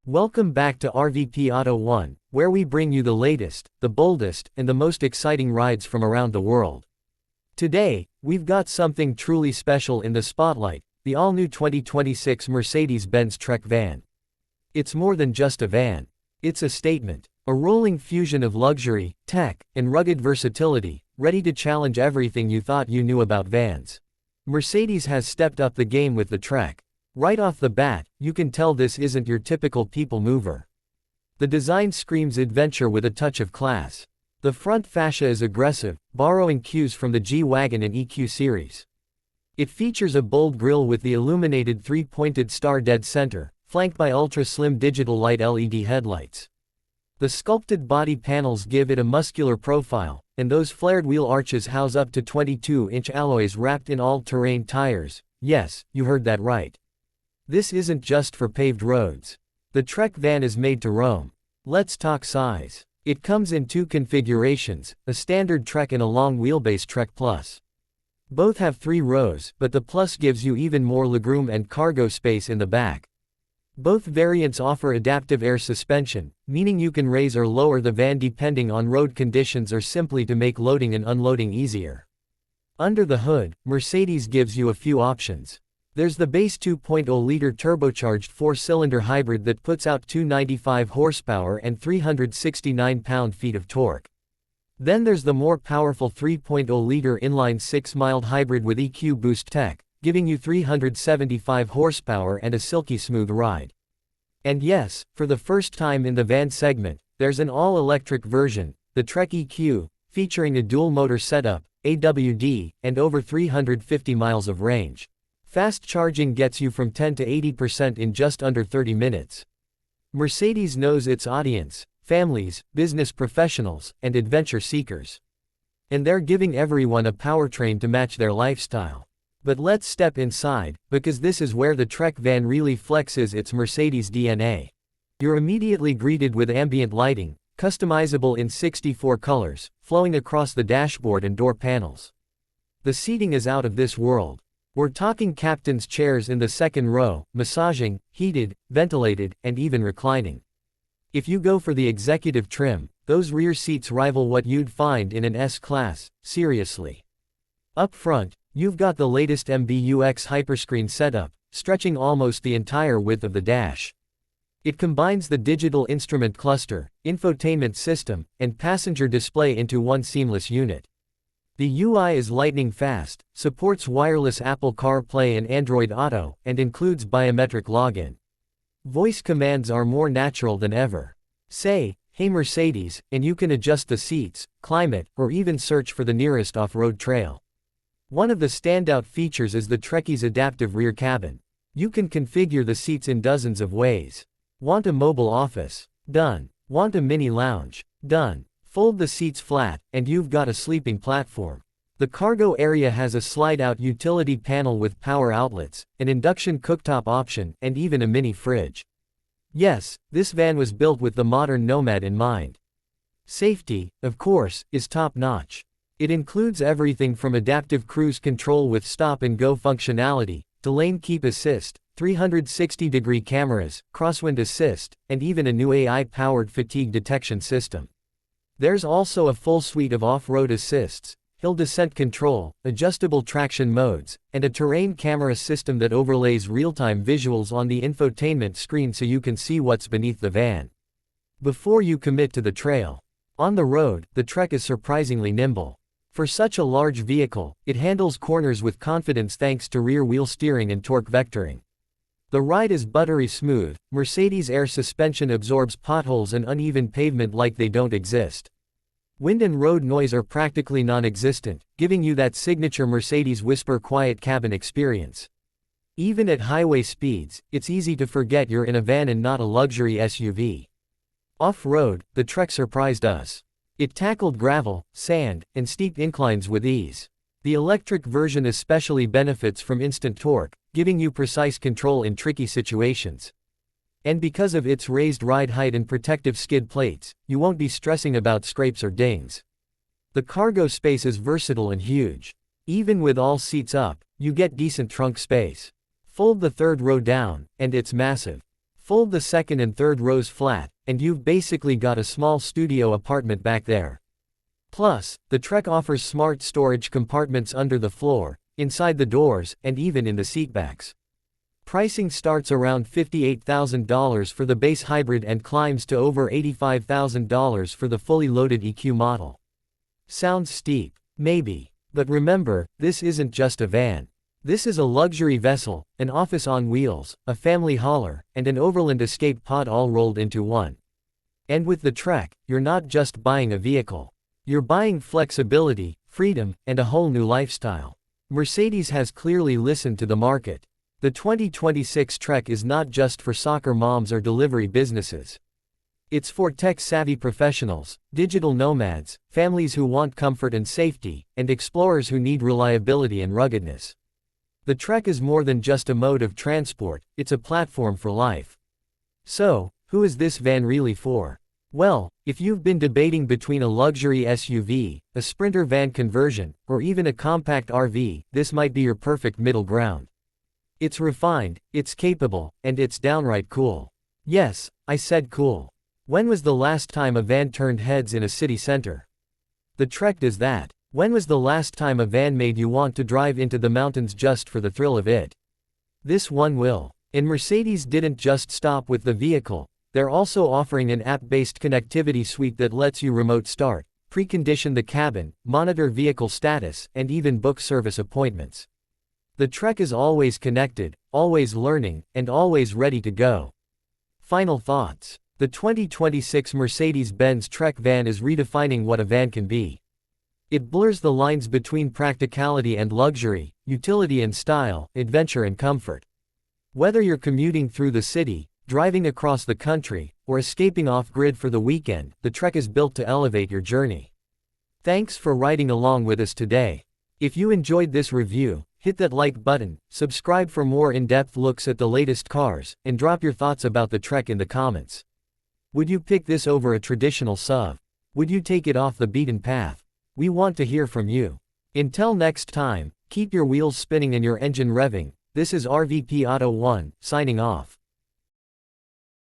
Welcome back to RVP Auto1, where we bring you the latest, the boldest, and the most exciting rides from around the world. Today, we've got something truly special in the spotlight, the all-new 2026 Mercedes-Benz Trekke van. It's more than just a van. It's a statement, a rolling fusion of luxury, tech, and rugged versatility, ready to challenge everything you thought you knew about vans. Mercedes has stepped up the game with the Trekke. Right off the bat, you can tell this isn't your typical people mover. The design screams adventure with a touch of class. The front fascia is aggressive, borrowing cues from the G-Wagon and EQ series. It features a bold grille with the illuminated three-pointed star dead center, flanked by ultra-slim digital light LED headlights. The sculpted body panels give it a muscular profile, and those flared wheel arches house up to 22-inch alloys wrapped in all-terrain tires. Yes, you heard that right. This isn't just for paved roads. The Trekke van is made to roam. Let's talk size. It comes in two configurations, a standard Trekke and a long wheelbase Trekke Plus. Both have 3 rows, but the Plus gives you even more legroom and cargo space in the back. Both variants offer adaptive air suspension, meaning you can raise or lower the van depending on road conditions or simply to make loading and unloading easier. Under the hood, Mercedes gives you a few options. There's the base 2.0-liter turbocharged 4-cylinder hybrid that puts out 295 horsepower and 369 pound-feet of torque. Then there's the more powerful 3.0-liter inline-6 mild hybrid with EQ Boost tech, giving you 375 horsepower and a silky smooth ride. And yes, for the first time in the van segment, there's an all-electric version, the Trekke EQ, featuring a dual-motor setup, AWD, and over 350 miles of range. Fast charging gets you from 10 to 80% in just under 30 minutes. Mercedes knows its audience: families, business professionals, and adventure seekers. And they're giving everyone a powertrain to match their lifestyle. But let's step inside, because this is where the Trekke van really flexes its Mercedes DNA. You're immediately greeted with ambient lighting, customizable in 64 colors, flowing across the dashboard and door panels. The seating is out of this world. We're talking captain's chairs in the second row, massaging, heated, ventilated, and even reclining. If you go for the executive trim, those rear seats rival what you'd find in an S-Class, seriously. Up front, you've got the latest MBUX Hyperscreen setup, stretching almost the entire width of the dash. It combines the digital instrument cluster, infotainment system, and passenger display into one seamless unit. The UI is lightning fast, supports wireless Apple CarPlay and Android Auto, and includes biometric login. Voice commands are more natural than ever. Say, "Hey Mercedes," and you can adjust the seats, climate, or even search for the nearest off-road trail. One of the standout features is the Trekke's adaptive rear cabin. You can configure the seats in dozens of ways. Want a mobile office? Done. Want a mini lounge? Done. Fold the seats flat, and you've got a sleeping platform. The cargo area has a slide-out utility panel with power outlets, an induction cooktop option, and even a mini fridge. Yes, this van was built with the modern nomad in mind. Safety, of course, is top-notch. It includes everything from adaptive cruise control with stop-and-go functionality, to lane keep assist, 360-degree cameras, crosswind assist, and even a new AI-powered fatigue detection system. There's also a full suite of off-road assists, hill descent control, adjustable traction modes, and a terrain camera system that overlays real-time visuals on the infotainment screen so you can see what's beneath the van. Before you commit to the trail. On the road, the Trekke is surprisingly nimble. For such a large vehicle, it handles corners with confidence thanks to rear-wheel steering and torque vectoring. The ride is buttery smooth. Mercedes air suspension absorbs potholes and uneven pavement like they don't exist. Wind and road noise are practically non-existent, giving you that signature Mercedes whisper quiet cabin experience. Even at highway speeds, it's easy to forget you're in a van and not a luxury SUV. Off-road, the Trekke surprised us. It tackled gravel, sand, and steep inclines with ease. The electric version especially benefits from instant torque, giving you precise control in tricky situations. And because of its raised ride height and protective skid plates, you won't be stressing about scrapes or dings. The cargo space is versatile and huge. Even with all seats up, you get decent trunk space. Fold the third row down, and it's massive. Fold the second and third rows flat, and you've basically got a small studio apartment back there. Plus, the Trekke offers smart storage compartments under the floor, inside the doors, and even in the seatbacks. Pricing starts around $58,000 for the base hybrid and climbs to over $85,000 for the fully loaded EQ model. Sounds steep? Maybe. But remember, this isn't just a van. This is a luxury vessel, an office on wheels, a family hauler, and an overland escape pod all rolled into one. And with the Trekke, you're not just buying a vehicle. You're buying flexibility, freedom, and a whole new lifestyle. Mercedes has clearly listened to the market. The 2026 Trekke is not just for soccer moms or delivery businesses. It's for tech-savvy professionals, digital nomads, families who want comfort and safety, and explorers who need reliability and ruggedness. The Trekke is more than just a mode of transport, it's a platform for life. So, who is this van really for? Well, if you've been debating between a luxury SUV, a Sprinter van conversion, or even a compact RV, this might be your perfect middle ground. It's refined, it's capable, and it's downright cool. Yes, I said cool. When was the last time a van turned heads in a city center? The Trekke does that. When was the last time a van made you want to drive into the mountains just for the thrill of it? This one will. And Mercedes didn't just stop with the vehicle, they're also offering an app-based connectivity suite that lets you remote start, precondition the cabin, monitor vehicle status, and even book service appointments. The Trekke is always connected, always learning, and always ready to go. Final thoughts. The 2026 Mercedes-Benz Trekke van is redefining what a van can be. It blurs the lines between practicality and luxury, utility and style, adventure and comfort. Whether you're commuting through the city, driving across the country, or escaping off-grid for the weekend, the Trekke is built to elevate your journey. Thanks for riding along with us today. If you enjoyed this review, hit that like button, subscribe for more in-depth looks at the latest cars, and drop your thoughts about the Trekke in the comments. Would you pick this over a traditional SUV? Would you take it off the beaten path? We want to hear from you. Until next time, keep your wheels spinning and your engine revving. This is RVP Auto1, signing off.